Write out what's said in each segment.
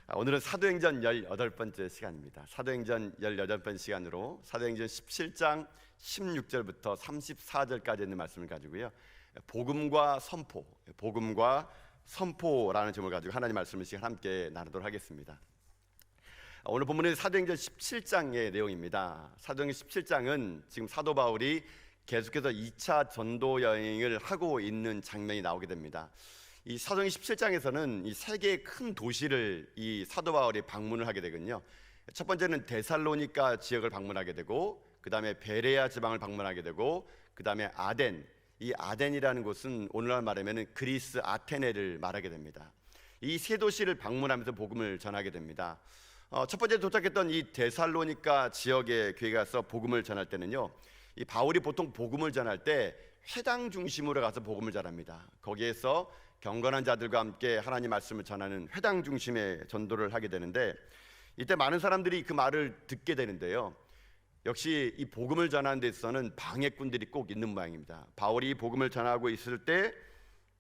오늘은 사도행전 18번째 시간입니다. 사도행전 18번 시간으로 사도행전 17장 16절부터 34절까지 있는 말씀을 가지고요, 복음과 선포라는 제목을 가지고 하나님 말씀을 함께 나누도록 하겠습니다. 오늘 본문은 사도행전 17장의 내용입니다. 사도행전 17장은 지금 사도 바울이 계속해서 2차 전도 여행을 하고 있는 장면이 나오게 됩니다. 이 사도행전 17장에서는 이 세 개의 큰 도시를 이 사도 바울이 방문을 하게 되거든요. 첫 번째는 데살로니가 지역을 방문하게 되고, 그 다음에 베레아 지방을 방문하게 되고, 그 다음에 아덴. 이 아덴이라는 곳은 오늘날 말하면 그리스 아테네를 말하게 됩니다. 이 세 도시를 방문하면서 복음을 전하게 됩니다. 첫 번째 도착했던 이 데살로니가 지역에 교회에 가서 복음을 전할 때는요, 이 바울이 보통 복음을 전할 때 회당 중심으로 가서 복음을 전합니다. 거기에서 경건한 자들과 함께 하나님 말씀을 전하는 회당 중심의 전도를 하게 되는데, 이때 많은 사람들이 그 말을 듣게 되는데요, 역시 이 복음을 전하는 데 있어서는 방해꾼들이 꼭 있는 모양입니다. 바울이 이 복음을 전하고 있을 때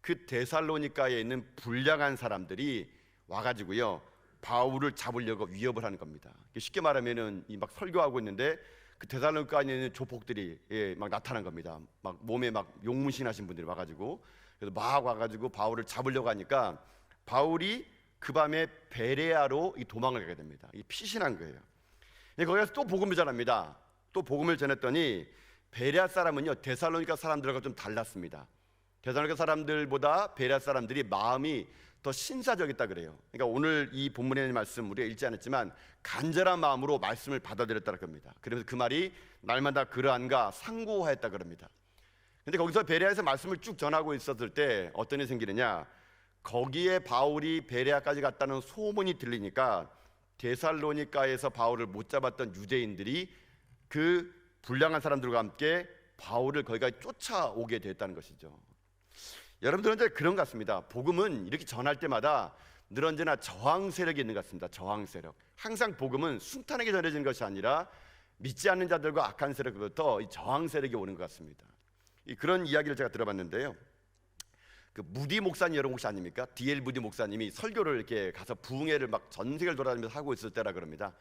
그 데살로니가에 있는 불량한 사람들이 와가지고요, 바울을 잡으려고 위협을 하는 겁니다. 쉽게 말하면은 이 막 설교하고 있는데 그 데살로니가에 있는 조폭들이 막 나타난 겁니다. 막 몸에 막 용문신하신 분들이 와가지고, 그래서 막 와가지고 바울을 잡으려고 하니까 바울이 그 밤에 베레아로 도망을 가게 됩니다. 피신한 거예요. 거기 가서 또 복음을 전합니다. 또 복음을 전했더니 베레아 사람은요, 데살로니가 사람들과 좀 달랐습니다. 데살로니가 사람들보다 베레아 사람들이 마음이 더 신사적이다 그래요. 그러니까 오늘 이 본문에 있는 말씀 우리가 읽지 않았지만 간절한 마음으로 말씀을 받아들였다는 겁니다. 그러면서 그 말이 날마다 그러한가 상고하였다 그럽니다. 근데 거기서 베레아에서 말씀을 쭉 전하고 있었을 때 어떤 일이 생기느냐, 거기에 바울이 베레아까지 갔다는 소문이 들리니까 데살로니가에서 바울을 못 잡았던 유대인들이 그 불량한 사람들과 함께 바울을 거기까지 쫓아오게 됐다는 것이죠. 여러분들은 이제 그런 것 같습니다. 복음은 이렇게 전할 때마다 늘 언제나 저항 세력이 있는 것 같습니다. 저항 세력. 항상 복음은 순탄하게 전해지는 것이 아니라 믿지 않는 자들과 악한 세력부터 이 저항 세력이 오는 것 같습니다. 그런 이야기를 제가 들어봤는데요, 그 무디 목사님 여러분 혹시 아닙니까? D.L. 무디 목사님이 설교를 이렇게 가서 부흥회를 막 전 세계를 돌아다니면서 하고 있을 때라 그럽니다.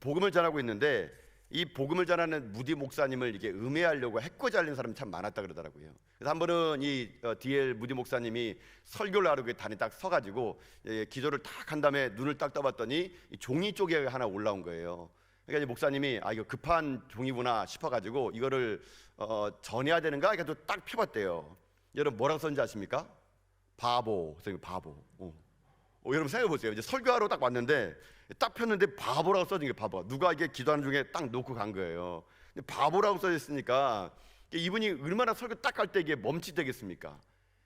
복음을 전하고 있는데 이 복음을 전하는 무디 목사님을 이게 음해하려고 해코지 하려는 사람이 참 많았다 그러더라고요. 그래서 한 번은 이 D.L. 무디 목사님이 설교를 하러 그 단에 딱 서가지고 기도를 딱 한 다음에 눈을 딱 떠봤더니 이 종이 쪽에 하나 올라온 거예요. 그러니까 목사님이 이거 급한 종이구나 싶어가지고 이거를 전해야 되는가? 그러니까 딱 펴봤대요. 여러분 뭐라고 썼는지 아십니까? 바보. 바보. 여러분 생각해 보세요. 이제 설교하러 딱 왔는데 딱 폈는데 바보라고 써진 게 바보. 누가 이게 기도하는 중에 딱 놓고 간 거예요. 근데 바보라고 써져 있으니까 이분이 얼마나 설교 딱 할 때 이게 멈칫되겠습니까?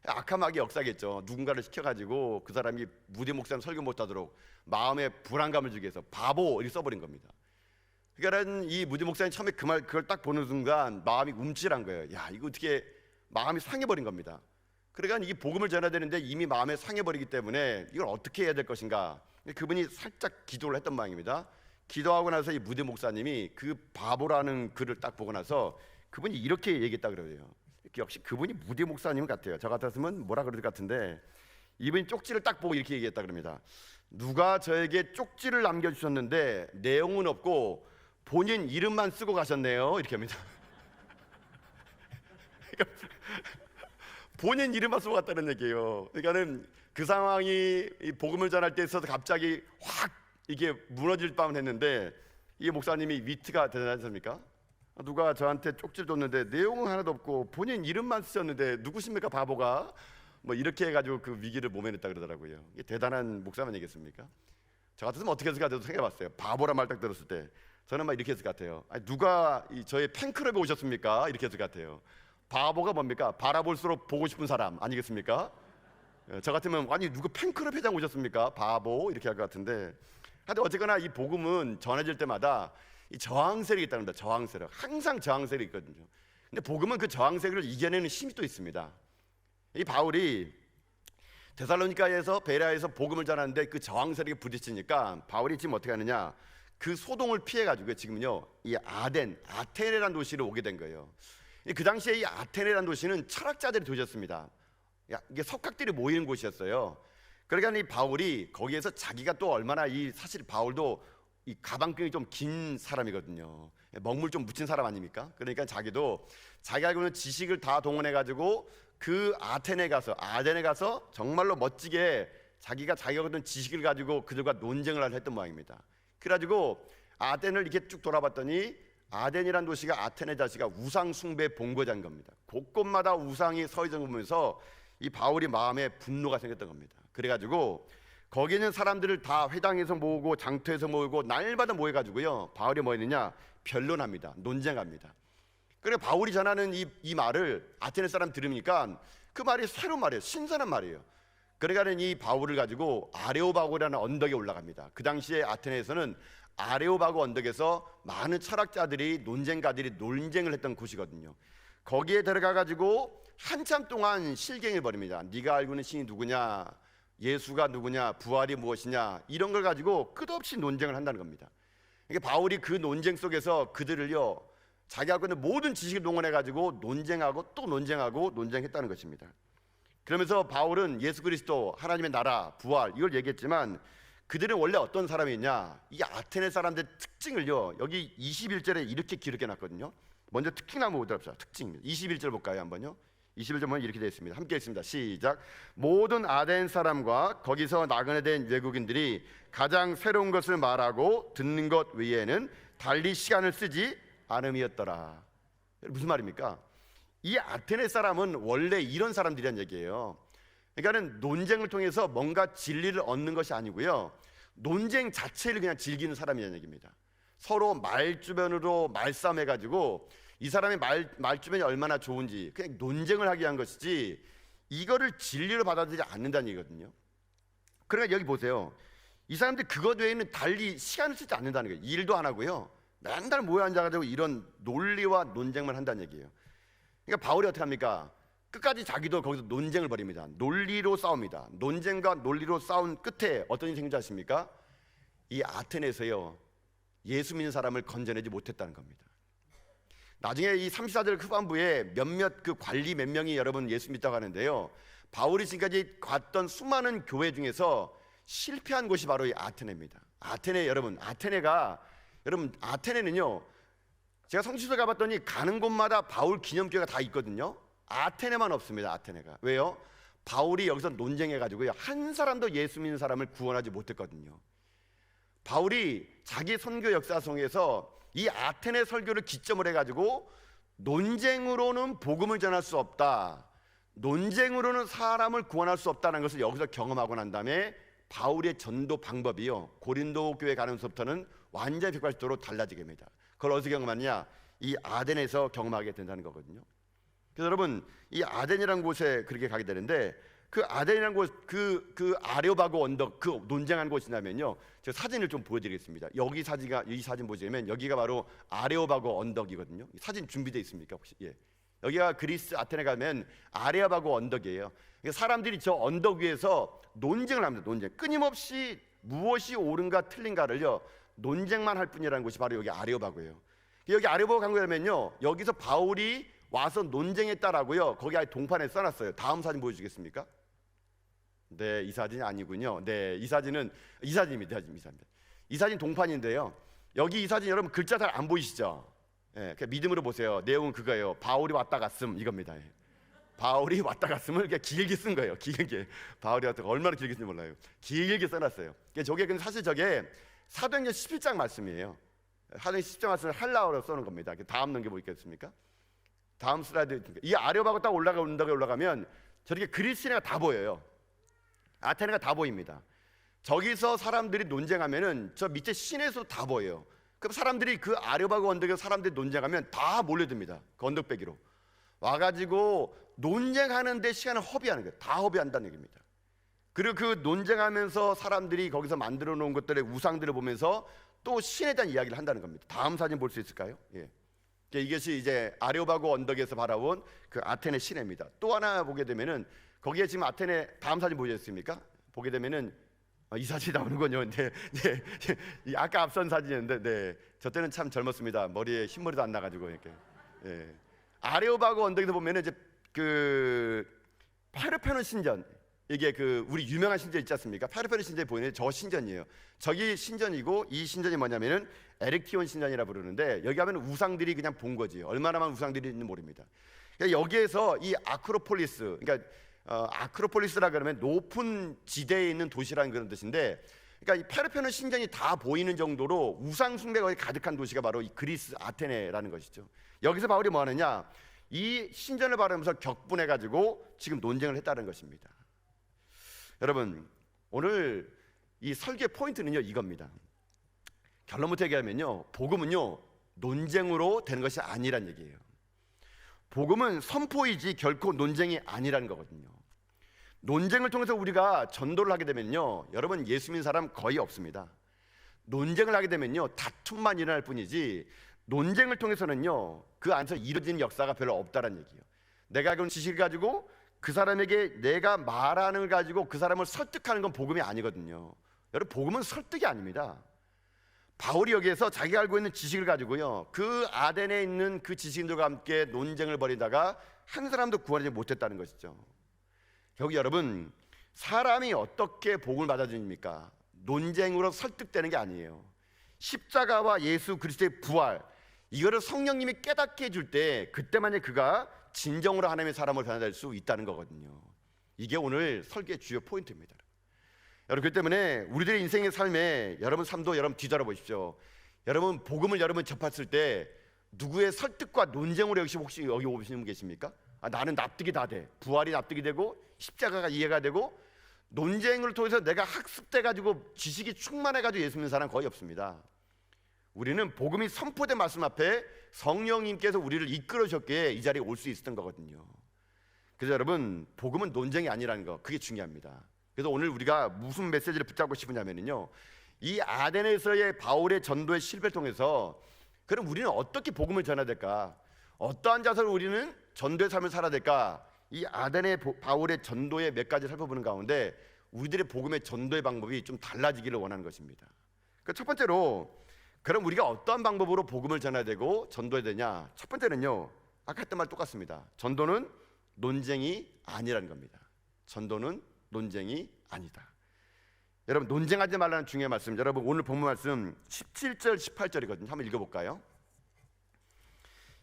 악함하게 역사겠죠. 누군가를 시켜가지고 그 사람이 무디 목사님 설교 못하도록 마음에 불안감을 주기 위해서 바보 이렇게 써버린 겁니다. 그러니까 이 무디 목사님 처음에 그걸 딱 보는 순간 마음이 움찔한 거예요. 야, 이거 어떻게 마음이 상해버린 겁니다. 그러니까 이 복음을 전해야 되는데 이미 마음에 상해버리기 때문에 이걸 어떻게 해야 될 것인가. 그분이 살짝 기도를 했던 모양입니다. 기도하고 나서 이 무디 목사님이 그 바보라는 글을 딱 보고 나서 그분이 이렇게 얘기했다 그래요. 역시 그분이 무디 목사님 같아요. 저 같았으면 뭐라 그럴 것 같은데 이분이 쪽지를 딱 보고 이렇게 얘기했다 그럽니다. 누가 저에게 쪽지를 남겨주셨는데 내용은 없고 본인 이름만 쓰고 가셨네요. 이렇게 합니다. 그러니까 본인 이름만 쓰고 갔다는 얘기예요. 그러니까는 그 상황이 이 복음을 전할 때 있어서 갑자기 확 이게 무너질 뻔 했는데 이 목사님이 위트가 대단하지 않습니까? 누가 저한테 쪽지를 줬는데 내용은 하나도 없고 본인 이름만 쓰셨는데 누구십니까 바보가? 뭐 이렇게 해가지고 그 위기를 모면했다 그러더라고요. 이게 대단한 목사만 얘기했습니까? 저 같았으면 어떻게 했을까 생각해봤어요. 바보란 말 딱 들었을 때 저는 막 이렇게 했을 것 같아요. 아니, 누가 저의 팬클럽에 오셨습니까? 이렇게 했을 것 같아요. 바보가 뭡니까? 바라볼수록 보고 싶은 사람 아니겠습니까? 저 같으면 아니 누가 팬클럽 회장 오셨습니까? 바보 이렇게 할 것 같은데, 하여튼 어쨌거나 이 복음은 전해질 때마다 이 저항 세력이 있다는 겁니다. 저항 세력. 항상 저항 세력이 있거든요. 근데 복음은 그 저항 세력을 이겨내는 힘이 또 있습니다. 이 바울이 데살로니가에서 베레아에서 복음을 전하는데 그 저항 세력이 부딪히니까 바울이 지금 어떻게 하느냐, 그 소동을 피해가지고 지금요 이 아테네라는 도시로 오게 된 거예요. 그 당시에 이 아테네라는 도시는 철학자들이 도시였습니다. 이게 석학들이 모이는 곳이었어요. 그러니까 이 바울이 거기에서 자기가 또 얼마나 사실 바울도 이 가방끈이 좀 긴 사람이거든요. 먹물 좀 묻힌 사람 아닙니까? 그러니까 자기도 자기 알고 있는 지식을 다 동원해 가지고 그 아덴에 가서 정말로 멋지게 자기가 어떤 지식을 가지고 그들과 논쟁을 했던 모양입니다. 그래가지고 아덴을 이렇게 쭉 돌아봤더니 아덴이란 도시가 아테네 자시가 우상 숭배 본거자인 겁니다. 곳곳마다 우상이 서 있는 거 보면서 이 바울이 마음에 분노가 생겼던 겁니다. 그래가지고 거기 있는 사람들을 다 회당에서 모으고 장터에서 모으고 날마다 모여가지고요, 바울이 뭐 했느냐, 변론합니다. 논쟁합니다. 그래 바울이 전하는 이 말을 아테네 사람 들으니까 그 말이 새로운 말이에요. 신선한 말이에요. 그러니까 이 바울을 가지고 아레오바고라는 언덕에 올라갑니다. 그 당시에 아테네에서는 아레오바고 언덕에서 많은 철학자들이 논쟁가들이 논쟁을 했던 곳이거든요. 거기에 들어가 가지고 한참 동안 실갱을 벌입니다. 네가 알고 있는 신이 누구냐, 예수가 누구냐, 부활이 무엇이냐, 이런 걸 가지고 끝없이 논쟁을 한다는 겁니다. 그러니까 바울이 그 논쟁 속에서 그들을요, 자기가 갖고 있는 모든 지식을 동원해 가지고 논쟁하고 또 논쟁하고 논쟁했다는 것입니다. 그러면서 바울은 예수 그리스도, 하나님의 나라, 부활 이걸 얘기했지만 그들은 원래 어떤 사람이냐, 이 아테네 사람들의 특징을요, 여기 21절에 이렇게 기록해 놨거든요. 먼저 특징 한번 보도록 합시다. 특징 21절 볼까요? 한번요. 21절 보면 이렇게 되어 있습니다. 함께 읽습니다. 시작. 모든 아덴 사람과 거기서 나그네 된 외국인들이 가장 새로운 것을 말하고 듣는 것 외에는 달리 시간을 쓰지 않음이었더라. 무슨 말입니까? 이 아테네 사람은 원래 이런 사람들이란 얘기예요. 그러니까는 논쟁을 통해서 뭔가 진리를 얻는 것이 아니고요, 논쟁 자체를 그냥 즐기는 사람이라는 얘기입니다. 서로 말주변으로 말싸움해가지고 이 사람의 말주변이 얼마나 좋은지 그냥 논쟁을 하게 한 것이지 이거를 진리로 받아들이지 않는다는 얘기거든요. 그러니까 여기 보세요. 이 사람들 그것 외에는 달리 시간을 쓰지 않는다는 거예요. 일도 안 하고요, 맨날 모여 앉아가지고 이런 논리와 논쟁만 한다는 얘기예요. 그러니까 바울이 어떻게 합니까? 끝까지 자기도 거기서 논쟁을 벌입니다. 논리로 싸웁니다. 논쟁과 논리로 싸운 끝에 어떤 일이 생긴지 아십니까? 이 아테네에서요, 예수 믿는 사람을 건져내지 못했다는 겁니다. 나중에 이 34절 후반부에 몇몇 그 관리 몇 명이 여러분 예수 믿다고 하는데요, 바울이 지금까지 갔던 수많은 교회 중에서 실패한 곳이 바로 이 아테네입니다. 아테네, 여러분 아테네는요, 제가 성지서 가봤더니 가는 곳마다 바울 기념교회가 다 있거든요. 아테네만 없습니다. 아테네가. 왜요? 바울이 여기서 논쟁해가지고요, 한 사람도 예수 믿는 사람을 구원하지 못했거든요. 바울이 자기 선교 역사 속에서 이 아테네 설교를 기점으로 해가지고 논쟁으로는 복음을 전할 수 없다, 논쟁으로는 사람을 구원할 수 없다는 것을 여기서 경험하고 난 다음에 바울의 전도 방법이요, 고린도 교회 가면서부터는 완전히 180도로 달라지게 됩니다. 그걸 어디서 경험하느냐? 이 아덴에서 경험하게 된다는 거거든요. 그래서 여러분, 이 아덴이라는 곳에 그렇게 가게 되는데, 그 아덴이라는 곳, 그 아레오바고 언덕, 그 논쟁한 곳이냐면요, 제가 사진을 좀 보여드리겠습니다. 이 사진 보시면 여기가 바로 아레오바고 언덕이거든요. 사진 준비되어 있습니까 혹시? 예. 여기가 그리스 아테네 가면 아레오바고 언덕이에요. 그러니까 사람들이 저 언덕 위에서 논쟁을 합니다. 논쟁. 끊임없이 무엇이 옳은가 틀린가를요, 논쟁만 할 뿐이라는 곳이 바로 여기 아레오바고예요. 여기 아레오바고 간 거라면요, 여기서 바울이 와서 논쟁했다라고요, 거기 아예 동판에 써놨어요. 다음 사진 보여주겠습니까? 네, 이 사진이 아니군요. 네, 이 사진입니다. 이 사진 동판인데요, 여기 이 사진 여러분 글자 잘 안 보이시죠? 예, 그냥 믿음으로 보세요. 내용은 그거예요. 바울이 왔다 갔음, 이겁니다. 예. 바울이 왔다 갔음을 그냥 길게 쓴 거예요. 길게. 바울이 왔다 얼마나 길게 쓴지 몰라요. 길게 써놨어요. 저게 근데 사실 저게 사도행전 17장 말씀이에요. 사도행전 17장 말씀을 할라어로 써놓은 겁니다. 다음 넘겨보겠습니까? 다음 슬라이드. 이 아레오바고 딱 올라가면 저렇게 그리스네가 다 보여요. 아테네가 다 보입니다. 저기서 사람들이 논쟁하면은 저 밑에 시내에서 다 보여요. 그럼 사람들이 그 아레오바고 언덕에서 사람들이 논쟁하면 다 몰려듭니다. 그 언덕배기로 와가지고 논쟁하는데 시간을 허비하는 거예요. 다 허비한다는 얘기입니다. 그리고 그 논쟁하면서 사람들이 거기서 만들어 놓은 것들의 우상들을 보면서 또 신에 대한 이야기를 한다는 겁니다. 다음 사진 볼 수 있을까요? 예. 이것이 이제 아레오바고 언덕에서 바라본 그 아테네 시내입니다. 또 하나 보게 되면은 거기에 지금 아테네 다음 사진 보셨습니까? 보게 되면은 이 사진이 나오는군요. 네. 아까 앞선 사진이었는데, 네, 저 때는 참 젊었습니다. 머리에 흰머리도 안 나가지고 이렇게. 예. 아레오바고 언덕에서 보면은 이제 그 파르페논 신전, 이게 그 우리 유명한 신전 있지 않습니까? 페르페르 신전에 보이는 저 신전이에요. 저기 신전이고 이 신전이 뭐냐면은 에렉티온 신전이라 부르는데 여기 가면 우상들이 그냥 본 거지. 얼마나 많은 우상들이 있는지 모릅니다. 그러니까 여기에서 이 아크로폴리스, 그러니까 아크로폴리스라 그러면 높은 지대에 있는 도시라는 그런 뜻인데, 그러니까 이 페르페르 신전이 다 보이는 정도로 우상 숭배가 가득한 도시가 바로 이 그리스 아테네라는 것이죠. 여기서 바울이 뭐 하느냐? 이 신전을 바라보면서 격분해 가지고 지금 논쟁을 했다는 것입니다. 여러분, 오늘 이 설교의 포인트는요 이겁니다. 결론부터 얘기하면요, 복음은요 논쟁으로 되는 것이 아니란 얘기예요. 복음은 선포이지 결코 논쟁이 아니라는 거거든요. 논쟁을 통해서 우리가 전도를 하게 되면요, 여러분 예수 믿는 사람 거의 없습니다. 논쟁을 하게 되면요 다툼만 일어날 뿐이지, 논쟁을 통해서는요 그 안에서 이루어지는 역사가 별로 없다는 얘기예요. 내가 알고 있는 지식을 가지고 그 사람에게 내가 말하는 걸 가지고 그 사람을 설득하는 건 복음이 아니거든요. 여러분, 복음은 설득이 아닙니다. 바울이 여기에서 자기가 알고 있는 지식을 가지고요 그 아덴에 있는 그 지식인들과 함께 논쟁을 벌이다가 한 사람도 구원하지 못했다는 것이죠. 결국 여러분, 사람이 어떻게 복음을 받아들입니까? 논쟁으로 설득되는 게 아니에요. 십자가와 예수 그리스도의 부활, 이거를 성령님이 깨닫게 해줄 때 그때만이 그가 진정으로 하나님의 사람을 변화될 수 있다는 거거든요. 이게 오늘 설교의 주요 포인트입니다. 여러분, 그렇기 때문에 우리들의 인생의 삶에 여러분 삶도 여러분 뒤돌아보십시오. 여러분 복음을 여러분 접했을 때 누구의 설득과 논쟁으로 혹시 여기 오시는 분 계십니까? 나는 납득이 다 돼. 부활이 납득이 되고 십자가가 이해가 되고, 논쟁을 통해서 내가 학습돼 가지고 지식이 충만해 가지고 예수 믿는 사람 거의 없습니다. 우리는 복음이 선포된 말씀 앞에 성령님께서 우리를 이끌어 주셨기에 이 자리에 올 수 있었던 거거든요. 그래서 여러분, 복음은 논쟁이 아니라는 거, 그게 중요합니다. 그래서 오늘 우리가 무슨 메시지를 붙잡고 싶으냐면요, 이 아덴에서의 바울의 전도의 실패를 통해서 그럼 우리는 어떻게 복음을 전해야 될까? 어떠한 자세로 우리는 전도의 삶을 살아야 될까? 이 아덴의 바울의 전도의 몇 가지 살펴보는 가운데 우리들의 복음의 전도의 방법이 좀 달라지기를 원하는 것입니다. 그러니까 첫 번째로, 그럼 우리가 어떠한 방법으로 복음을 전해야 되고 전도해야 되냐? 첫 번째는요, 아까 했던 말 똑같습니다. 전도는 논쟁이 아니라는 겁니다. 전도는 논쟁이 아니다. 여러분, 논쟁하지 말라는 중요한 말씀, 여러분 오늘 본문 말씀 17절 18절이거든요. 한번 읽어볼까요?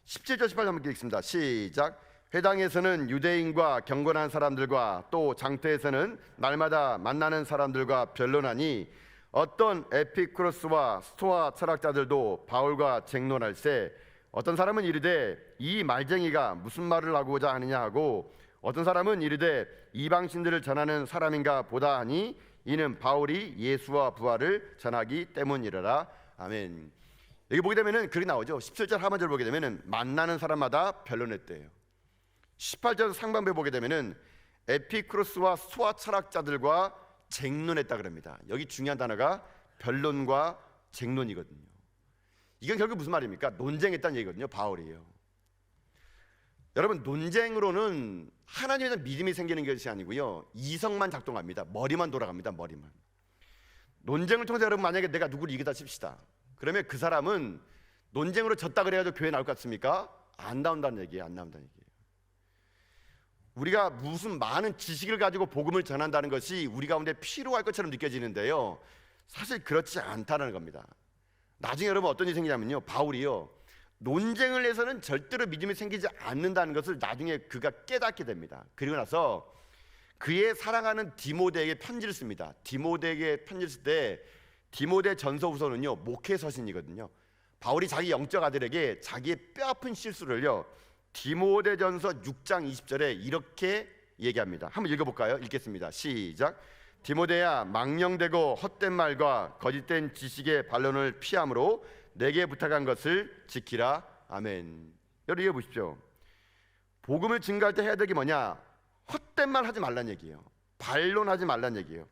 17절 18절 한번 읽겠습니다. 시작. 회당에서는 유대인과 경건한 사람들과 또 장터에서는 날마다 만나는 사람들과 변론하니 어떤 에피쿠로스와 스토아 철학자들도 바울과 쟁론할세, 어떤 사람은 이르되 이 말쟁이가 무슨 말을 하고자 하느냐 하고, 어떤 사람은 이르되 이방신들을 전하는 사람인가 보다 하니 이는 바울이 예수와 부활을 전하기 때문이라라. 아멘. 여기 보게 되면은 글이 나오죠. 17절 하반절 보게 되면은 만나는 사람마다 변론했대요. 18절 상반부에 보게 되면은 에피쿠로스와 스토아 철학자들과 쟁론했다 그럽니다. 여기 중요한 단어가 변론과 쟁론이거든요. 이건 결국 무슨 말입니까? 논쟁했다는 얘기거든요. 바울이에요. 여러분, 논쟁으로는 하나님에 대한 믿음이 생기는 것이 아니고요, 이성만 작동합니다. 머리만 돌아갑니다. 머리만. 논쟁을 통해서 여러분, 만약에 내가 누구를 이기다 칩시다. 그러면 그 사람은 논쟁으로 졌다 그래가지고 교회 나올 것 같습니까? 안 나온다는 얘기예요. 안 나온다는 얘기예요. 우리가 무슨 많은 지식을 가지고 복음을 전한다는 것이 우리 가운데 필요할 것처럼 느껴지는데요, 사실 그렇지 않다는 겁니다. 나중에 여러분 어떤 일이 생기냐면요, 바울이요 논쟁을 해서는 절대로 믿음이 생기지 않는다는 것을 나중에 그가 깨닫게 됩니다. 그리고 나서 그의 사랑하는 디모데에게 편지를 씁니다. 디모데에게 편지를 쓸 때 디모데 전서후서는요 목회 서신이거든요. 바울이 자기 영적 아들에게 자기의 뼈아픈 실수를요 디모데전서 6장 20절에 이렇게 얘기합니다. 한번 읽어볼까요? 읽겠습니다. 시작. 디모데야, 망령되고 헛된 말과 거짓된 지식의 반론을 피함으로 내게 부탁한 것을 지키라. 아멘. 여러분, 이해 보십시오. 복음을 증거할 때 해야 될 게 뭐냐? 헛된 말 하지 말란 얘기예요. 반론하지 말란 얘기예요.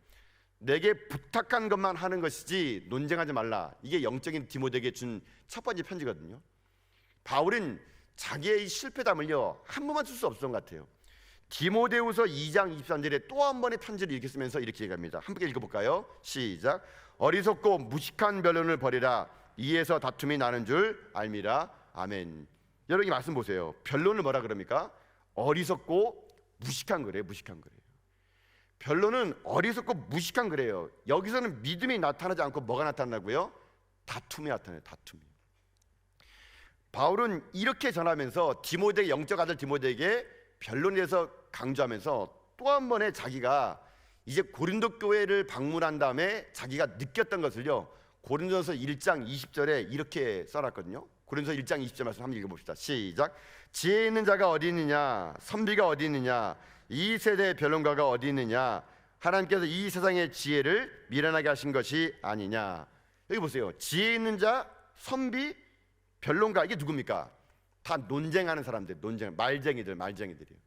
내게 부탁한 것만 하는 것이지 논쟁하지 말라. 이게 영적인 디모데에게 준 첫 번째 편지거든요. 바울은 자기의 이 실패담을요 한 번만 쓸 수 없었던 것 같아요. 디모데후서 2장 23절에 또 한 번의 편지를 이렇게 쓰면서 이렇게 얘기합니다. 함께 읽어볼까요? 시작. 어리석고 무식한 변론을 벌이라. 이에서 다툼이 나는 줄 알미라. 아멘. 여러분, 이 말씀 보세요. 변론을 뭐라 그럽니까? 어리석고 무식한 거래요. 무식한 거래요. 변론은 어리석고 무식한 거래요. 여기서는 믿음이 나타나지 않고 뭐가 나타나고요? 다툼이 나타나요. 다툼이. 바울은 이렇게 전하면서 디모데 영적 아들 디모데에게 변론에 대해서 강조하면서 또 한 번에 자기가 이제 고린도 교회를 방문한 다음에 자기가 느꼈던 것을요, 고린도서 1장 20절에 이렇게 써놨거든요. 고린도서 1장 20절 말씀 한번 읽어봅시다. 시작. 지혜 있는 자가 어디 있느냐, 선비가 어디 있느냐, 이 세대의 변론가가 어디 있느냐, 하나님께서 이 세상의 지혜를 미련하게 하신 것이 아니냐. 여기 보세요. 지혜 있는 자, 선비, 변론가, 이게 누굽니까? 다 논쟁하는 사람들, 말쟁이들이에요.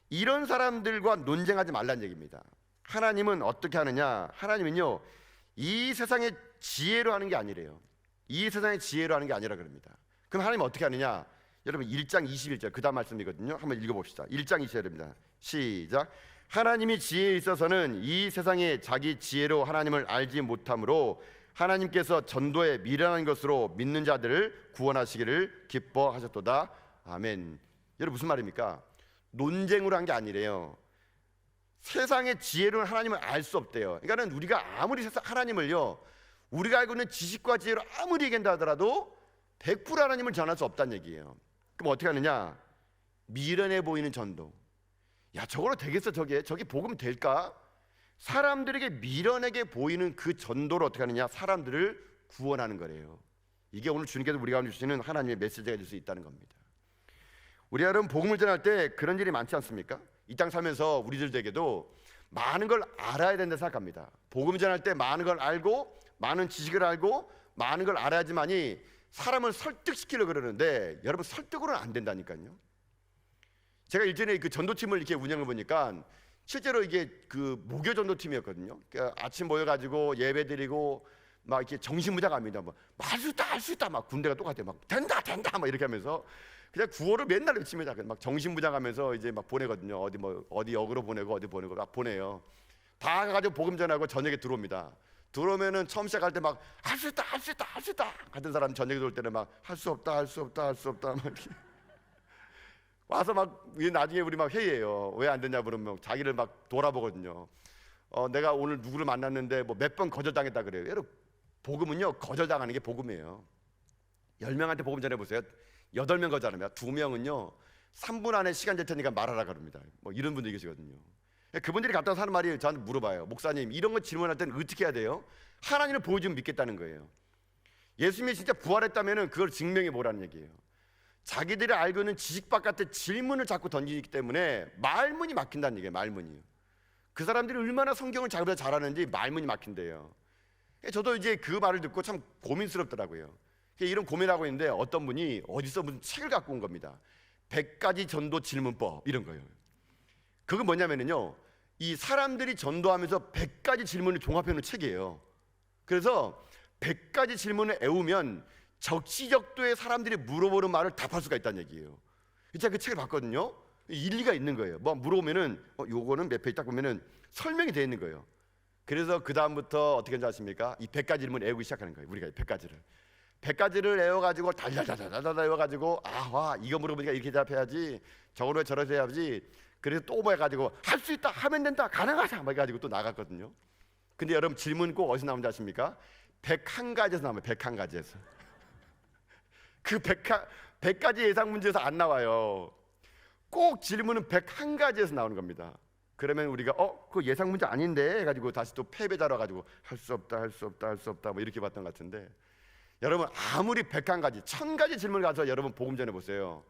이런 사람들과 논쟁하지 말라는 얘기입니다. 하나님은 어떻게 하느냐? 하나님은요, 이 세상의 지혜로 하는 게 아니래요. 이 세상의 지혜로 하는 게 아니라 그럽니다. 그럼 하나님은 어떻게 하느냐? 여러분 1장 21절 그 다음 말씀이거든요. 한번 읽어봅시다. 1장 21절입니다. 시작. 하나님이 지혜에 있어서는 이 세상의 자기 지혜로 하나님을 알지 못하므로 하나님께서 전도에 미련한 것으로 믿는 자들을 구원하시기를 기뻐하셨도다. 아멘. 여러분 무슨 말입니까? 논쟁으로 한 게 아니래요. 세상의 지혜로는 하나님을 알 수 없대요. 그러니까 우리가 아무리 하나님을요, 우리가 알고 있는 지식과 지혜로 아무리 얘기한다 하더라도 100% 하나님을 전할 수 없다는 얘기예요. 그럼 어떻게 하느냐? 미련해 보이는 전도. 야, 저거로 되겠어? 저게 복음 될까? 사람들에게 미련하게 보이는 그 전도를 어떻게 하느냐? 사람들을 구원하는 거래요. 이게 오늘 주님께서 우리가 주시는 하나님의 메시지가 될 수 있다는 겁니다. 우리 여러분 복음을 전할 때 그런 일이 많지 않습니까? 이 땅 살면서 우리들에게도 많은 걸 알아야 된다 생각합니다. 복음 전할 때 많은 걸 알고, 많은 지식을 알고, 많은 걸 알아야지만이 사람을 설득시키려고 그러는데, 여러분 설득으로는 안 된다니까요. 제가 일전에 그 전도팀을 이렇게 운영해 보니까 실제로 이게 그 무교 전도팀이었거든요. 그러니까 아침 모여가지고 예배드리고 막 이렇게 정신무장합니다. 뭐 할 수 있다 막 군대가 똑같아요. 막 된다 막 이렇게 하면서 그냥 구호를 맨날 외칩니다. 막 정신무장하면서 이제 막 보내거든요. 어디 역으로 보내고 어디 보내고 막 보내요. 다 가지고 복음 전하고 저녁에 들어옵니다. 들어오면은 처음 시작할 때 막 할 수 있다 같은 사람 저녁에 들어올 때는 막 할 수 없다 막 이렇게 와서 막 나중에 우리 막 회의해요. 왜 안 되냐 그러면 자기를 막 돌아보거든요. 내가 오늘 누구를 만났는데 뭐 몇 번 거절당했다 그래요. 여러분 복음은요, 거절당하는 게 복음이에요. 10명한테 복음 전해보세요. 8명 거절하면 2명은요 3분 안에 시간 될 테니까 말하라 그럽니다. 뭐 이런 분들이 계시거든요. 그분들이 갖다 와서 하는 말이 저한테 물어봐요. 목사님, 이런 거 질문할 때는 어떻게 해야 돼요? 하나님을 보여주면 믿겠다는 거예요. 예수님이 진짜 부활했다면 그걸 증명해 보라는 얘기예요. 자기들이 알고 있는 지식 바깥의 질문을 자꾸 던지기 때문에 말문이 막힌다는 얘기예요. 말문이요. 그 사람들이 얼마나 성경을 자기보다 잘하는지 말문이 막힌대요. 저도 이제 그 말을 듣고 참 고민스럽더라고요. 이런 고민하고 있는데 어떤 분이 어디서 무슨 책을 갖고 온 겁니다. 100가지 전도 질문법 이런 거예요. 그건 뭐냐면요, 이 사람들이 전도하면서 100가지 질문을 종합해 놓은 책이에요. 그래서 100가지 질문을 외우면 적시적도의 사람들이 물어보는 말을 답할 수가 있다는 얘기예요. 제가 그 책을 봤거든요. 일리가 있는 거예요. 뭐 물어보면은 요거는 몇 페이지 딱 보면은 설명이 되어 있는 거예요. 그래서 그 다음부터 어떻게 하는지 아십니까? 이 100가지 질문을 외우기 시작하는 거예요. 우리가 100가지를 외워가지고 달달달달달 외워가지고 와 이거 물어보니까 이렇게 대답해야지, 저거로 저렇게 해야지. 그래서 또 뭐 해가지고 할 수 있다, 하면 된다, 가능하다 막 해가지고 또 나갔거든요. 근데 여러분 질문 꼭 어디서 나오는지 아십니까? 101가지에서 나와요. 101가지에서. 그 100가지 예상 문제에서 안 나와요. 꼭 질문은 101가지에서 나오는 겁니다. 그러면 우리가 그 예상 문제 아닌데 해가지고 다시 또 패배자로 가지고 할 수 없다 뭐 이렇게 봤던 것 같은데, 여러분 아무리 101가지 1000가지 질문을 가서 여러분 복음 전해 보세요.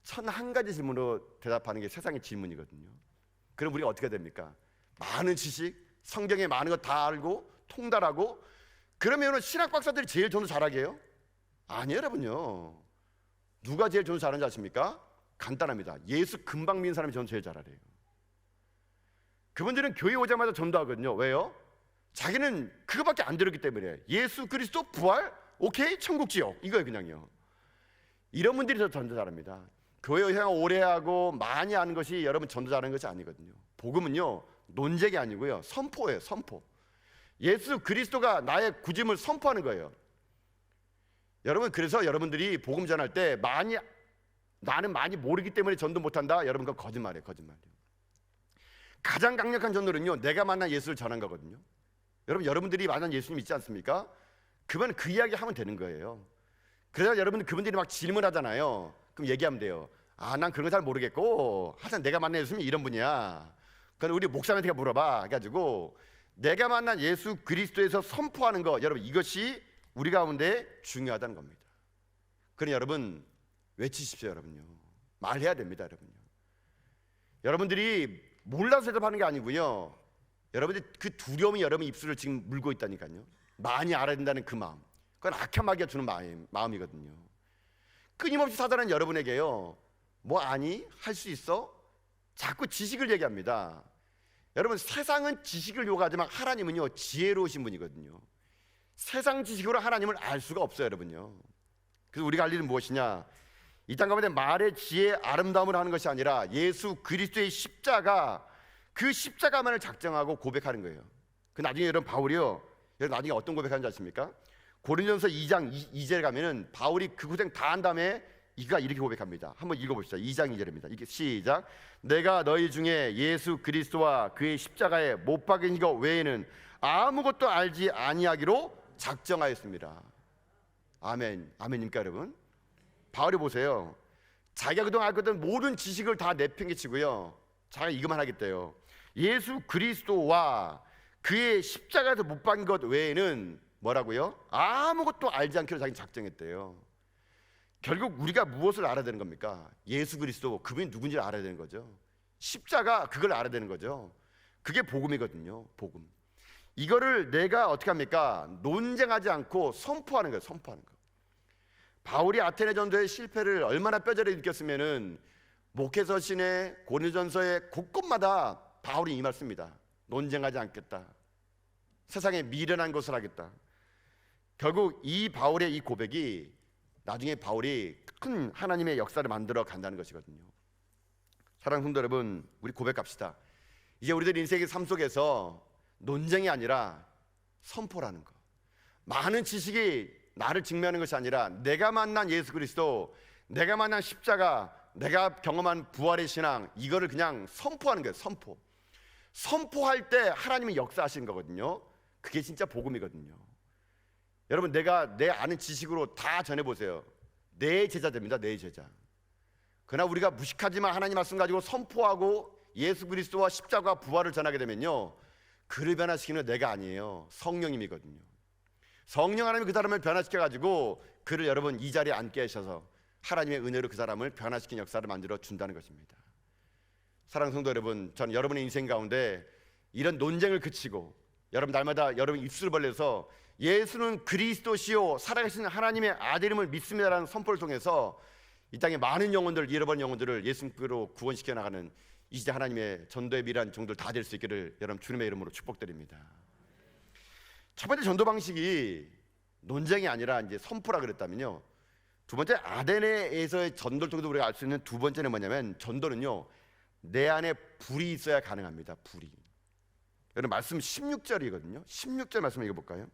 1001가지 질문으로 대답하는 게 세상의 질문이거든요. 그럼 우리가 어떻게 됩니까? 많은 지식, 성경에 많은 거 다 알고 통달하고, 그러면 신학 박사들이 제일 전도 잘하게 해요? 아니에요, 여러분요. 누가 제일 전도 잘하는지 아십니까? 간단합니다. 예수 금방 믿는 사람이 전도 제일 잘하래요. 그분들은 교회 오자마자 전도하거든요. 왜요? 자기는 그거밖에 안 들었기 때문에. 예수 그리스도 부활, 오케이, 천국 지옥, 이거예요 그냥요. 이런 분들이 더 전도 잘합니다. 교회 생활 오래 하고 많이 아는 것이 여러분 전도 잘하는 것이 아니거든요. 복음은요 논쟁이 아니고요 선포예요. 선포. 예수 그리스도가 나의 구짐을 선포하는 거예요. 여러분, 그래서 여러분들이 복음 전할 때 나는 많이 모르기 때문에 전도 못한다, 여러분 그거 거짓말이에요. 가장 강력한 전도는요, 내가 만난 예수를 전한 거거든요. 여러분들이 만난 예수님 있지 않습니까? 그러면 그 이야기 하면 되는 거예요. 그래서 여러분들 그분들이 막 질문하잖아요. 그럼 얘기하면 돼요. 난 그런 거 잘 모르겠고 하여튼 내가 만난 예수님이 이런 분이야. 그럼 우리 목사님한테 물어봐 해가지고 내가 만난 예수 그리스도에서 선포하는 거, 여러분 이것이 우리 가운데 중요하다는 겁니다. 그러니 여러분 외치십시오. 여러분요, 말해야 됩니다. 여러분들이 몰라서 대답하는 게 아니고요, 여러분들 그 두려움이 여러분 입술을 지금 물고 있다니까요. 많이 알아야 된다는 그 마음, 그건 악한 마귀가 주는 마음이거든요. 끊임없이 사단은 여러분에게요, 뭐 아니? 할 수 있어? 자꾸 지식을 얘기합니다. 여러분 세상은 지식을 요구하지만 하나님은요 지혜로우신 분이거든요. 세상 지식으로 하나님을 알 수가 없어요. 여러분요. 그래서 우리가 할 일은 무엇이냐? 이 땅 가운데 말의 지혜 아름다움을 하는 것이 아니라 예수 그리스도의 십자가, 그 십자가만을 작정하고 고백하는 거예요. 그 나중에 여러분 바울이요, 여러분 나중에 어떤 고백하는지 아십니까? 고린도전서 2장 2절에 가면은 바울이 그 고생 다 한 다음에 이가 이렇게 고백합니다. 한번 읽어봅시다. 2장 2절입니다. 이게 시작. 내가 너희 중에 예수 그리스도와 그의 십자가에 못 박인 것 외에는 아무것도 알지 아니하기로 작정하였습니다. 아멘. 아멘입니까 여러분? 바울이 보세요. 자기가 그동안 알거든 모든 지식을 다 내팽개치고요, 자기가 이것만 하겠대요. 예수 그리스도와 그의 십자가에서 못 박인 것 외에는 뭐라고요? 아무것도 알지 않기로 자기는 작정했대요. 결국 우리가 무엇을 알아야 되는 겁니까? 예수 그리스도, 그분이 누군지를 알아야 되는 거죠. 십자가, 그걸 알아야 되는 거죠. 그게 복음이거든요. 복음. 이거를 내가 어떻게 합니까? 논쟁하지 않고 선포하는 거예요. 선포하는 거. 바울이 아테네 전도의 실패를 얼마나 뼈저리 느꼈으면은 목회서 시내 고린도전서의 곳곳마다 바울이 이 말씀입니다. 논쟁하지 않겠다. 세상에 미련한 것을 하겠다. 결국 이 바울의 이 고백이 나중에 바울이 큰 하나님의 역사를 만들어 간다는 것이거든요. 사랑하는 성도 여러분, 우리 고백합시다. 이제 우리들 인생의 삶 속에서 논쟁이 아니라 선포라는 거. 많은 지식이 나를 증명하는 것이 아니라 내가 만난 예수 그리스도, 내가 만난 십자가, 내가 경험한 부활의 신앙, 이거를 그냥 선포하는 거예요. 선포. 선포할 때 하나님이 역사하시는 거거든요. 그게 진짜 복음이거든요. 여러분, 내가 내 아는 지식으로 다 전해보세요. 내 제자 됩니다. 내 제자. 그러나 우리가 무식하지만 하나님 말씀 가지고 선포하고 예수 그리스도와 십자가 부활을 전하게 되면요, 그를 변화시키는 내가 아니에요. 성령님이거든요. 성령 하나님이 그 사람을 변화시켜가지고 그를 여러분 이 자리에 앉게 하셔서 하나님의 은혜로 그 사람을 변화시킨 역사를 만들어 준다는 것입니다. 사랑하는 성도 여러분, 저는 여러분의 인생 가운데 이런 논쟁을 그치고 여러분 날마다 여러분 입술을 벌려서 예수는 그리스도시요 살아계신 하나님의 아들임을 믿습니다라는 선포를 통해서 이 땅에 많은 영혼들, 잃어버린 영혼들을 예수님께로 구원시켜 나가는 이 시대 하나님의 전도의 미란 종들 다 될 수 있기를 여러분 주님의 이름으로 축복드립니다. 첫 번째 전도 방식이 논쟁이 아니라 이제 선포라 그랬다면요, 두 번째 아데네에서의 전도를 통해서 우리가 알 수 있는 두 번째는 뭐냐면, 전도는요 내 안에 불이 있어야 가능합니다. 불이. 여러분 말씀 16절이거든요 16절 말씀 읽어볼까요?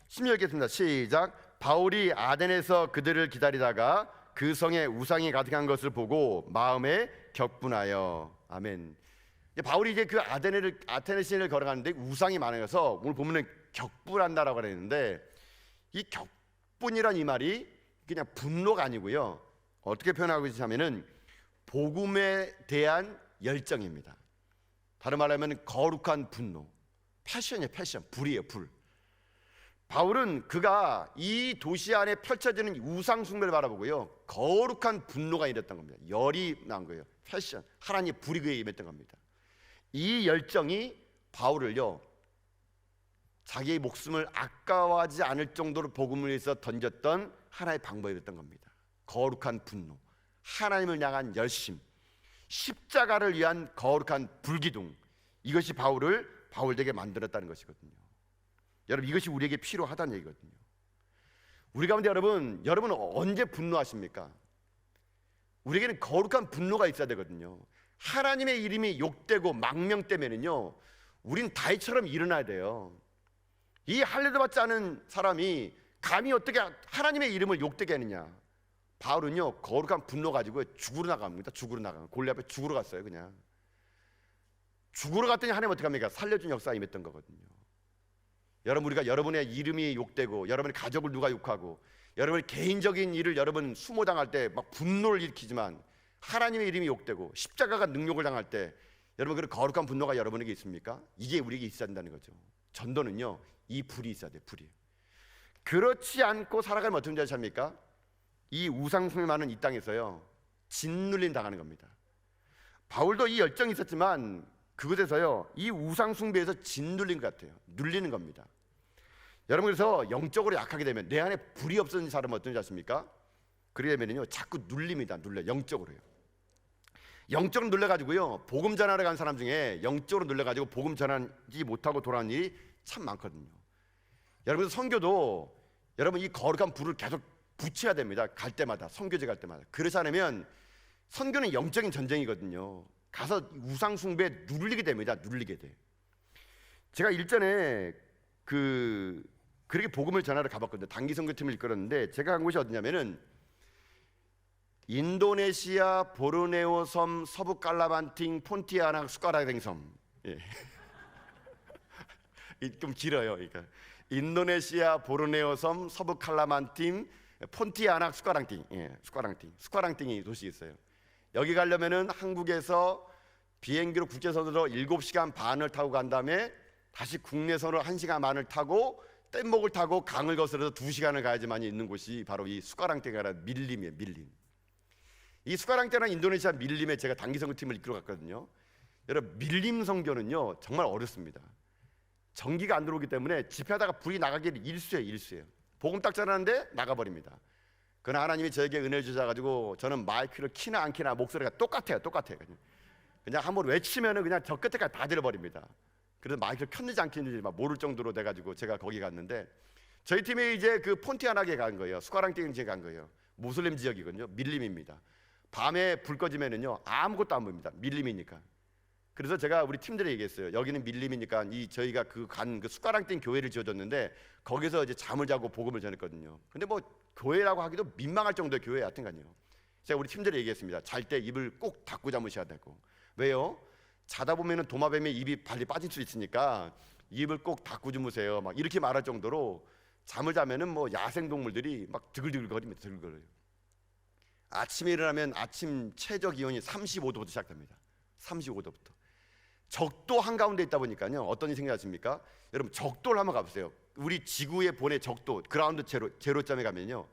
16절 읽겠습니다. 시작. 바울이 아덴에서 그들을 기다리다가 그 성에 우상이 가득한 것을 보고 마음에 격분하여. 아멘. 바울이 이제 그 아테네 시내를 걸어가는데 우상이 많아서 오늘 보면은 격분한다라고 그랬는데, 이 격분이란 이 말이 그냥 분노가 아니고요, 어떻게 표현하고 있냐면은 복음에 대한 열정입니다. 다른 말로 하면 거룩한 분노, 패션이에요. 패션, 불이에요. 불. 바울은 그가 이 도시 안에 펼쳐지는 우상 숭배를 바라보고요, 거룩한 분노가 일었던 겁니다. 열이 난 거예요. 패션, 하나님의 불이 그에 임했던 겁니다. 이 열정이 바울을요 자기의 목숨을 아까워하지 않을 정도로 복음을 위해서 던졌던 하나의 방법이었던 겁니다. 거룩한 분노, 하나님을 향한 열심, 십자가를 위한 거룩한 불기둥, 이것이 바울을 바울되게 만들었다는 것이거든요. 여러분 이것이 우리에게 필요하다는 얘기거든요. 우리 가운데 여러분은 언제 분노하십니까? 우리에게는 거룩한 분노가 있어야 되거든요. 하나님의 이름이 욕되고 망명되면은요 우린 다윗처럼 일어나야 돼요. 이 할례도 받지 않은 사람이 감히 어떻게 하나님의 이름을 욕되게 하느냐. 바울은요 거룩한 분노 가지고 죽으러 나갑니다. 죽으러 나가. 골리앗 앞에 죽으러 갔어요. 그냥 죽으러 갔더니 하나님 어떻게 합니까? 살려준 역사가 임했던 거거든요. 여러분, 우리가 여러분의 이름이 욕되고 여러분의 가족을 누가 욕하고 여러분의 개인적인 일을 여러분 수모당할 때 막 분노를 일으키지만 하나님의 이름이 욕되고 십자가가 능욕을 당할 때 여러분 그런 거룩한 분노가 여러분에게 있습니까? 이게 우리에게 있어야 한다는 거죠. 전도는요, 이 불이 있어야 돼요. 불이. 그렇지 않고 살아가면 어떤 자리 삽니까? 이 우상숭배 많은 이 땅에서요 짓눌림 당하는 겁니다. 바울도 이 열정이 있었지만 그곳에서요 이 우상숭배에서 짓눌린 것 같아요. 눌리는 겁니다. 여러분, 그래서 영적으로 약하게 되면 내 안에 불이 없어진 사람은 어떤지 아십니까? 그러게 되면요 자꾸 눌립니다. 눌려, 영적으로요. 영적으로 눌려가지고요 복음 전하러 간 사람 중에 영적으로 눌려가지고 복음 전하지 못하고 돌아오는 일이 참 많거든요. 여러분, 선교도 여러분 이 거룩한 불을 계속 붙여야 됩니다. 갈 때마다, 선교지 갈 때마다. 그렇지 않으면 선교는 영적인 전쟁이거든요. 가서 우상 숭배에 눌리게 됩니다. 눌리게 돼. 제가 일전에 그렇게 복음을 전하러 가봤거든요. 단기 선교팀을 이끌었는데 제가 간 곳이 어디냐면은 인도네시아 보르네오 섬 서부 칼라반팅 폰티아나 수카라땡 섬. 예. 좀 길어요. 그러니까 인도네시아 보르네오 섬 서부 칼라반팅 폰티아나 수카랑팅. 예, 수카랑팅이 도시 있어요. 여기 가려면은 한국에서 비행기로 국제선으로 7시간 반을 타고 간 다음에 다시 국내선으로 1시간 반을 타고 뗏목을 타고 강을 거슬러서 2시간을 가야지만 있는 곳이 바로 이 수카랑팅이라 밀림이에요. 밀림. 이 수카랑팅이라는 인도네시아 밀림에 제가 단기 선교팀을 이끌어 갔거든요. 여러분, 밀림 선교는요 정말 어렵습니다. 전기가 안 들어오기 때문에 집회하다가 불이 나가기를 일수예요. 복음 딱 전하는데 나가버립니다. 그러나 하나님이 저에게 은혜를 주셔가지고 저는 마이크를 키나 안 키나 목소리가 똑같아요. 그냥 한번 외치면은 그냥 저 끝에까지 다 들어버립니다. 그래서 마이크를 켰는지 안 켰는지 막 모를 정도로 돼가지고 제가 거기 갔는데 저희 팀이 이제 그 폰티아나게 간 거예요. 수카랑팅지에 간 거예요. 무슬림 지역이거든요. 밀림입니다. 밤에 불 꺼지면은요 아무것도 안 보입니다. 밀림이니까. 그래서 제가 우리 팀들에 얘기했어요. 여기는 밀림이니까 저희가 간 수카랑팅 교회를 지어줬는데 거기서 이제 잠을 자고 복음을 전했거든요. 근데 뭐 교회라고 하기도 민망할 정도의 교회 같은가요. 제가 우리 팀들에 얘기했습니다. 잘 때 입을 꼭 닫고 잠으셔야 되고. 왜요? 자다 보면은 도마뱀에 입이 발리 빠질 수 있으니까 입을 꼭 닫고 주무세요. 막 이렇게 말할 정도로 잠을 자면은 뭐 야생 동물들이 막 드글드글거립니다. 드글거려요. 아침에 일어나면 아침 최저 기온이 35도부터 시작됩니다. 35도부터. 적도 한가운데 있다 보니까요 어떤 일이 생각하십니까? 여러분, 적도를 한번 가보세요. 우리 지구의 본의 적도, 그라운드 제로점에 가면요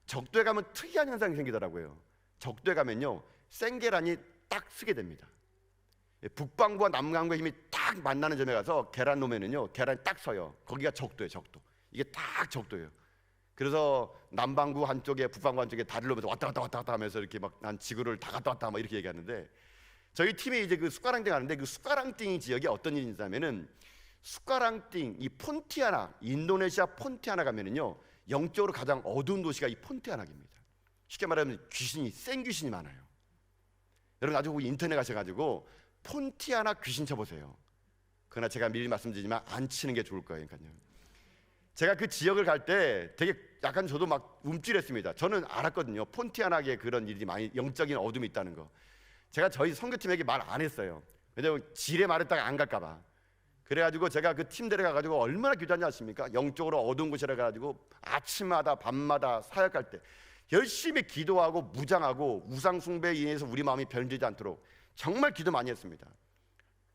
적도에 가면 특이한 현상이 생기더라고요. 적도에 가면요 생계란이 딱 쓰게 됩니다. 북반구와 남반구의 힘이 딱 만나는 점에 가서 계란 놓으면은요 계란이 딱 서요. 거기가 적도예요. 적도. 이게 딱 적도예요. 그래서 남반구 한쪽에 북반구 한쪽에 다리를 놓으면서 왔다 갔다 하면서 이렇게 막 난 지구를 다 갔다 왔다 막 이렇게 얘기하는데 저희 팀이 이제 그 수카랑팅 가는데 그 수카랑팅 지역에 어떤 일이 있냐면은 수카랑팅 이 폰티아나 인도네시아 폰티아나 가면은요 영적으로 가장 어두운 도시가 이 폰티아나입니다. 쉽게 말하면 귀신이 센 귀신이 많아요. 여러분 나중에 인터넷 가셔가지고 폰티아나 귀신 쳐보세요. 그러나 제가 미리 말씀드리지만 안 치는 게 좋을 거예요. 그러니까요. 제가 그 지역을 갈 때 되게 약간 저도 막 움찔했습니다. 저는 알았거든요. 폰티아나에 그런 일이 많이 영적인 어둠이 있다는 거. 제가 저희 선교팀에게 말 안 했어요. 왜냐면 지레 말했다가 안 갈까 봐. 그래가지고 제가 그 팀 데려가가지고 얼마나 기도하는지 아십니까? 영적으로 어두운 곳이라 가지고 아침마다 밤마다 사역할 때 열심히 기도하고 무장하고 우상숭배에 인해서 우리 마음이 변질되지 않도록 정말 기도 많이 했습니다.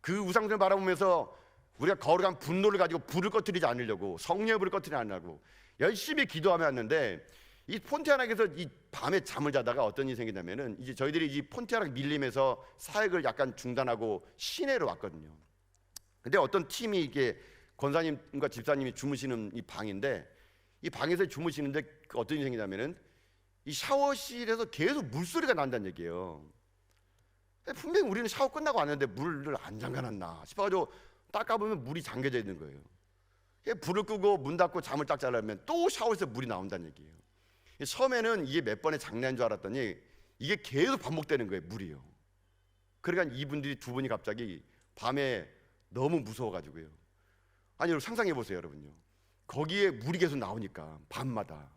그 우상숭배 바라보면서 우리가 거룩한 분노를 가지고 불을 꺼뜨리지 않으려고, 성령의 불을 꺼뜨리지 않으려고 열심히 기도하며 왔는데 이 폰티아나에서 이 밤에 잠을 자다가 어떤 일이 생기냐면은 이제 저희들이 이 폰티아나 밀림에서 사역을 약간 중단하고 시내로 왔거든요. 근데 어떤 팀이 이게 권사님과 집사님이 주무시는 이 방인데 이 방에서 주무시는데 어떤 일이 생기냐면은 이 샤워실에서 계속 물소리가 난다는 얘기예요. 분명히 우리는 샤워 끝나고 왔는데 물을 안 잠가놨나 싶어가지고 닦아보면 물이 잠겨져 있는 거예요. 불을 끄고 문 닫고 잠을 딱 자려면 또 샤워에서 물이 나온다는 얘기예요. 처음에는 이게 몇 번의 장난인 줄 알았더니 이게 계속 반복되는 거예요. 물이요. 그러니까 이분들이 두 분이 갑자기 밤에 너무 무서워가지고요. 아니 여러분 상상해 보세요. 여러분요. 거기에 물이 계속 나오니까 밤마다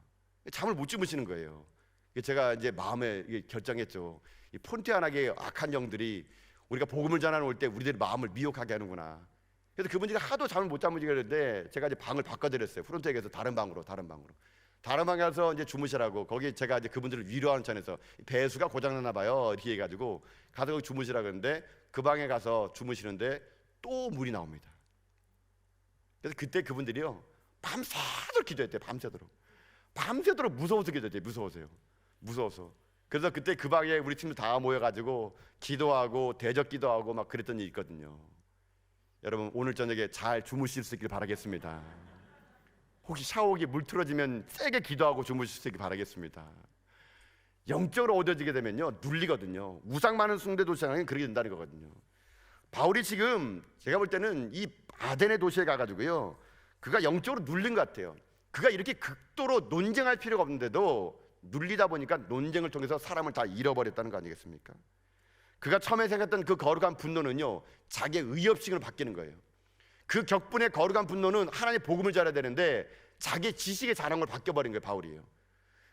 잠을 못 주무시는 거예요. 제가 이제 마음에 결정했죠. 이 폰티아나의 악한 영들이 우리가 복음을 전하러 올 때 우리들의 마음을 미혹하게 하는구나. 그래서 그분들이 하도 잠을 못 자무지겠는데 제가 이제 방을 바꿔드렸어요. 프론트에게서 다른 방에 가서 이제 주무시라고. 거기 제가 이제 그분들을 위로하는 차원에서 배수가 고장났나 봐요 이렇게 해가지고 가서 거기 주무시라 그러는데 그 방에 가서 주무시는데 또 물이 나옵니다. 그래서 그때 그분들이요 밤새도록 기도했대요. 밤새도록 무서워서 기도했대요. 무서워서. 그래서 그때 그 방에 우리 팀들 다 모여가지고 기도하고 대적 기도하고 막 그랬던 일이 있거든요. 여러분 오늘 저녁에 잘 주무실 수 있길 바라겠습니다. 혹시 샤워기 물 틀어지면 세게 기도하고 주무실 수 있길 바라겠습니다. 영적으로 얻어지게 되면요 눌리거든요. 우상 많은 숭배 도시락은 그렇게 된다는 거거든요. 바울이 지금 제가 볼 때는 이 아덴의 도시에 가가지고요 그가 영적으로 눌린 것 같아요. 그가 이렇게 극도로 논쟁할 필요가 없는데도 눌리다 보니까 논쟁을 통해서 사람을 다 잃어버렸다는 거 아니겠습니까? 그가 처음에 생각했던 그 거룩한 분노는요 자기의 의협식으로 바뀌는 거예요. 그 격분의 거룩한 분노는 하나님의 복음을 전해야 되는데 자기의 지식의 자랑으로 바뀌어버린 거예요. 바울이에요.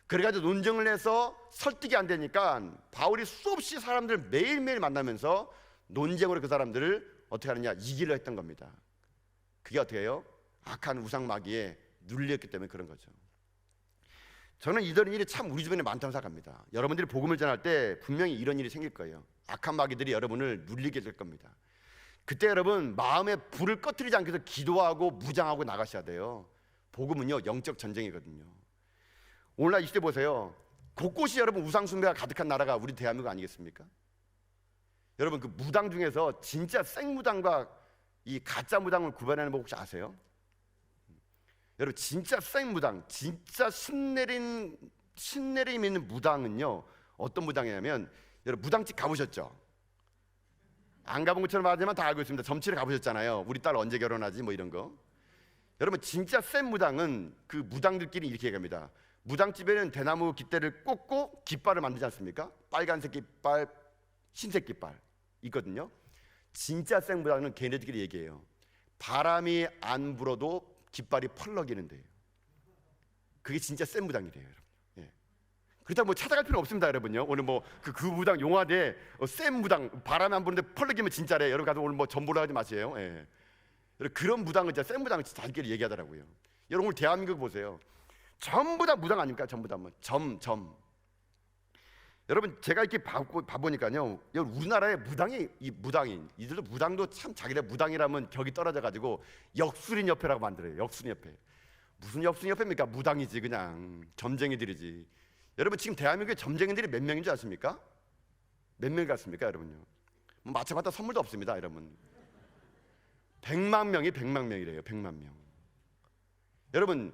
그래가지고 논쟁을 해서 설득이 안 되니까 바울이 수없이 사람들 매일매일 만나면서 논쟁으로 그 사람들을 어떻게 하느냐 이기려 했던 겁니다. 그게 어떻게 해요? 악한 우상마귀에 눌렸기 때문에 그런 거죠. 저는 이런 일이 참 우리 주변에 많다고 생각합니다. 여러분들이 복음을 전할 때 분명히 이런 일이 생길 거예요. 악한 마귀들이 여러분을 눌리게 될 겁니다. 그때 여러분 마음에 불을 꺼뜨리지 않기 위해서 기도하고 무장하고 나가셔야 돼요. 복음은요 영적 전쟁이거든요. 오늘날 이 시대 보세요. 곳곳이 여러분 우상 숭배가 가득한 나라가 우리 대한민국 아니겠습니까? 여러분 그 무당 중에서 진짜 생무당과 이 가짜 무당을 구별하는 법 혹시 아세요? 여러분 진짜 생무당, 진짜 신내림 있는 무당은요 어떤 무당이냐면 여러분 무당집 가보셨죠? 안 가본 것처럼 말하지만 다 알고 있습니다. 점치를 가보셨잖아요. 우리 딸 언제 결혼하지 뭐 이런 거. 여러분 진짜 센 무당은 그 무당들끼리 이렇게 얘기합니다. 무당집에는 대나무 깃대를 꽂고 깃발을 만들지 않습니까? 빨간색 깃발, 흰색 깃발 있거든요. 진짜 센 무당은 걔네들끼리 얘기해요. 바람이 안 불어도 깃발이 펄럭이는데요. 그게 진짜 센 무당이래요, 여러분. 예. 그렇다고 뭐 찾아갈 필요 없습니다, 여러분요. 오늘 뭐 그 무당 용화대 센 무당 바람이 안 부는데 펄럭이면 진짜래. 여러분 가서 오늘 뭐 점보라 하지 마세요. 예. 그런 무당은 진짜 센 무당은 자기끼리 얘기하더라고요. 여러분 오늘 대한민국 보세요. 전부 다 무당 아닙니까? 전부 다 뭐 점. 여러분 제가 이렇게 봐보니까요, 우리나라의 무당인 이들도 무당도 참 자기네 무당이라면 격이 떨어져 가지고 역술인 협회라고 만들어요. 역술인 협회. 무슨 역술인 협회입니까? 무당이지 그냥 점쟁이들이지. 여러분 지금 대한민국에 점쟁이들이 몇 명인 줄 아십니까? 몇 명 같습니까, 여러분요? 뭐 맞춰봤다 선물도 없습니다, 여러분. 100만 명이래요. 100만 명. 여러분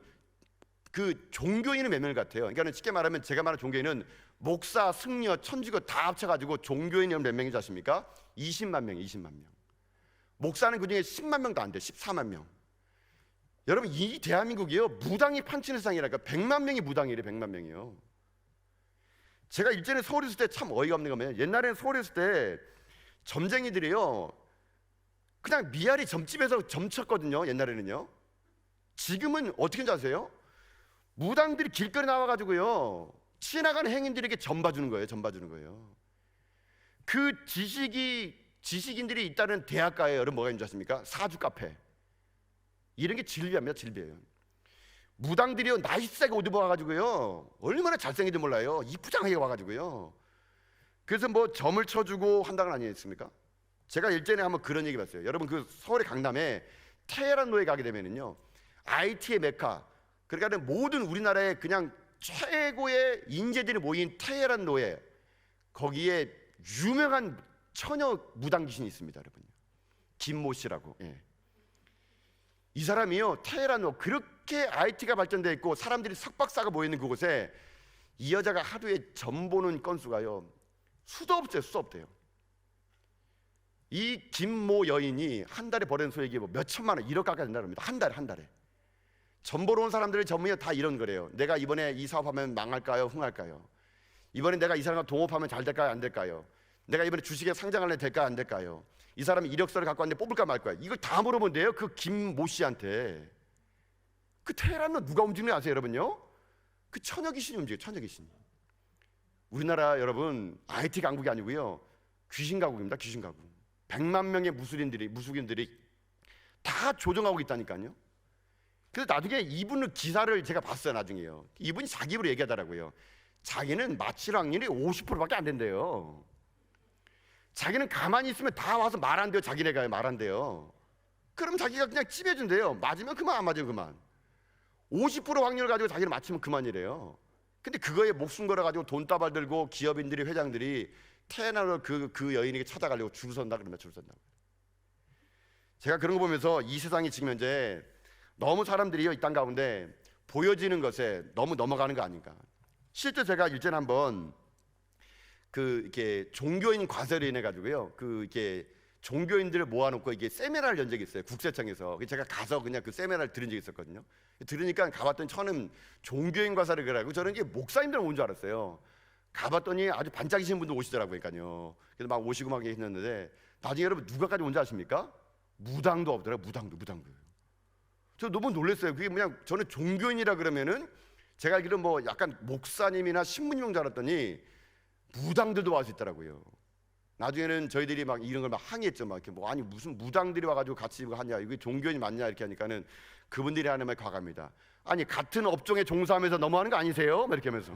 그 종교인은 몇 명 같아요? 그러니까 쉽게 말하면 제가 말하는 종교인은 목사, 승려, 천주교 다 합쳐가지고 종교인이 몇 명인지 아십니까? 20만 명. 목사는 그중에 10만 명도 안 돼요. 14만 명. 여러분 이 대한민국이요 무당이 판치는 세상이라니까. 100만 명이 무당이래. 100만 명이요. 제가 일전에 서울에 있을 때 참 어이가 없는 거면 옛날에는 서울에 있을 때 점쟁이들이요 그냥 미아리 점집에서 점쳤거든요. 옛날에는요. 지금은 어떻게 하는지 아세요? 무당들이 길거리 나와가지고요 지나가는 행인들에게 점 봐주는 거예요. 그 지식인들이 있다는 대학가에 여러분 뭐가 있는지 아십니까? 사주 카페. 이런 게 진리합니다. 진리예요. 무당들이요 나이스하게 옷 입어가지고요 얼마나 잘생긴지 몰라요. 이쁘장하게 와가지고요. 그래서 뭐 점을 쳐주고 한다는 거 아니겠습니까? 제가 일전에 한번 그런 얘기 봤어요. 여러분 그 서울의 강남에 테헤란로에 가게 되면은요 IT의 메카, 그러니까 모든 우리나라의 그냥 최고의 인재들이 모인 테헤란로에 거기에 유명한 처녀 무당 귀신이 있습니다, 여러분. 김모 씨라고. 예. 이 사람이요 테헤란로 그렇게 IT가 발전되어 있고 사람들이 석박사가 모여 있는 그곳에 이 여자가 하루에 점 보는 건수가요 수도 없어요. 수도 없대요. 이 김모 여인이 한 달에 벌이는 소액이 뭐 몇 천만 원, 1억 가까이 된다고 합니다. 한 달에. 점 보러 온 사람들의 전문이 다 이런 거래요. 내가 이번에 이 사업하면 망할까요? 흥할까요? 이번에 내가 이 사람과 동업하면 잘 될까요? 안 될까요? 내가 이번에 주식에 상장할래 될까요? 안 될까요? 이 사람이 이력서를 갖고 왔는데 뽑을까 말까요? 이걸 다 물어본대요. 그 김모 씨한테. 그 테헤란로 누가 움직이는 거 아세요, 여러분요? 그 처녀 귀신이 움직여요. 처녀 귀신. 우리나라 여러분 IT 강국이 아니고요 귀신 가국입니다. 귀신 가국. 100만 명의 무속인들이 다 조종하고 있다니까요. 그래서 나중에 이분 기사를 제가 봤어요. 나중에요. 이분이 자기 입으로 얘기하더라고요. 자기는 맞힐 확률이 50%밖에 안 된대요. 자기는 가만히 있으면 다 와서 말 안 돼요. 자기네가 말 안 돼요. 그럼 자기가 그냥 찜해준대요. 맞으면 그만, 안 맞으면 그만. 50% 확률 가지고 자기를 맞추면 그만이래요. 근데 그거에 목숨 걸어가지고 돈다발 들고 기업인들이, 회장들이 태어나서 그 여인에게 찾아가려고 줄 선다 그러면 줄 선다고. 제가 그런 거 보면서 이 세상이 지금 현재 너무 사람들이요, 이 땅 가운데 보여지는 것에 너무 넘어가는 거 아닌가. 실제 제가 일전에 한번 이렇게 종교인 과세로 인해 가지고요, 이렇게 종교인들을 모아놓고 이게 세미나를 연 적이 있어요. 국세청에서. 제가 가서 그냥 그 세미나를 들은 적이 있었거든요. 들으니까 가봤더니 처음 종교인 과세를 그래가지고 저는 이게 목사님들 온 줄 알았어요. 가봤더니 아주 반짝이신 분들 오시더라고요. 그러니까요. 그래서 막 오시고 막 계셨는데 나중에 여러분 누가까지 온지 아십니까? 무당도 없더라고요. 무당도. 저 너무 놀랐어요. 그게 그냥 저는 종교인이라 그러면은 제가 알기로 뭐 약간 목사님이나 신부님 줄 알았더니 무당들도 와서 있더라고요. 나중에는 저희들이 막 이런 걸 막 항의했죠. 막 이렇게 뭐 아니 무슨 무당들이 와가지고 같이 이거 하냐, 이게 종교인이 맞냐 이렇게 하니까는 그분들이 하는 말 과감합니다. 아니 같은 업종에 종사하면서 너무하는 거 아니세요? 막 이렇게 하면서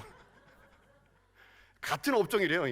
같은 업종이래요. 그러니까.